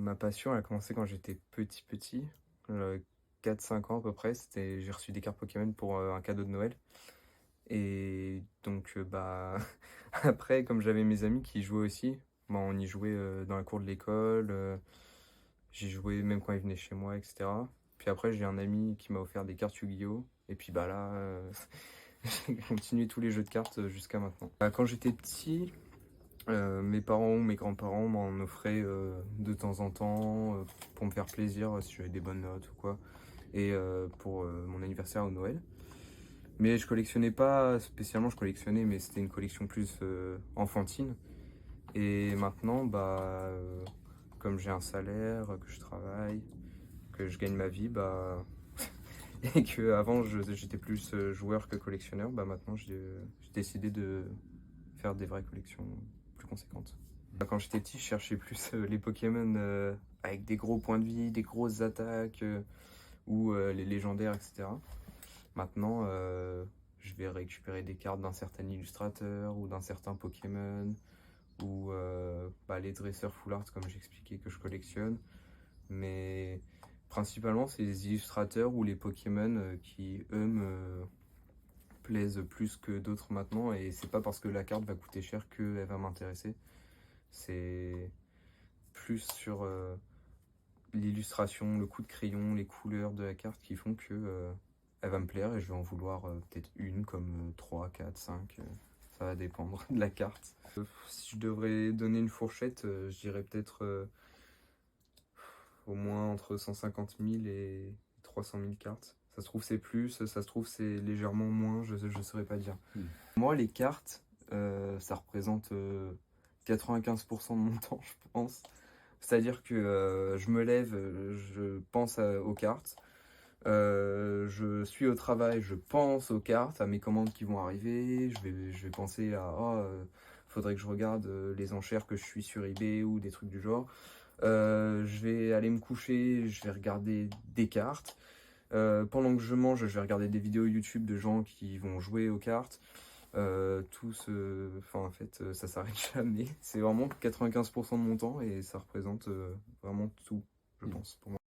Ma passion, elle a commencé quand j'étais petit, 4-5 ans à peu près. J'ai reçu des cartes Pokémon pour un cadeau de Noël. Et donc, bah, après, comme j'avais mes amis qui y jouaient aussi, bah, on y jouait dans la cour de l'école. J'y jouais même quand ils venaient chez moi, etc. Puis après, j'ai un ami qui m'a offert des cartes Yu-Gi-Oh! Et puis bah là, j'ai continué tous les jeux de cartes jusqu'à maintenant. Quand j'étais petit, mes parents ou mes grands-parents m'en offraient de temps en temps pour me faire plaisir si j'avais des bonnes notes ou quoi. Et pour mon anniversaire ou Noël. Mais je collectionnais pas spécialement, je collectionnais, mais c'était une collection plus enfantine. Et maintenant, comme j'ai un salaire, que je travaille, que je gagne ma vie, et que avant j'étais plus joueur que collectionneur, bah maintenant j'ai décidé de faire des vraies collections plus conséquentes. Quand j'étais petit, je cherchais plus les Pokémon avec des gros points de vie, des grosses attaques ou les légendaires, etc. Maintenant, je vais récupérer des cartes d'un certain illustrateur ou d'un certain Pokémon ou les dresseurs full art comme j'expliquais que je collectionne. Mais principalement, c'est les illustrateurs ou les Pokémon qui, eux, me plaisent plus que d'autres maintenant. Et c'est pas parce que la carte va coûter cher qu'elle va m'intéresser. C'est plus sur l'illustration, le coup de crayon, les couleurs de la carte qui font que elle va me plaire et je vais en vouloir peut-être une comme 3, 4, 5. Ça va dépendre de la carte. Si je devrais donner une fourchette, je dirais peut-être au moins entre 150 000 et 300 000 cartes. Ça se trouve c'est plus, ça se trouve c'est légèrement moins, je ne saurais pas dire. Moi les cartes, ça représente 95% de mon temps je pense. C'est-à-dire que je me lève, je pense aux cartes. Je suis au travail, je pense aux cartes, à mes commandes qui vont arriver. Je vais penser à faudrait que je regarde les enchères que je suis sur eBay ou des trucs du genre. Je vais aller me coucher, je vais regarder des cartes. Pendant que je mange, je vais regarder des vidéos YouTube de gens qui vont jouer aux cartes. Enfin, en fait, ça s'arrête jamais. C'est vraiment 95% de mon temps et ça représente vraiment tout, je pense, pour moi.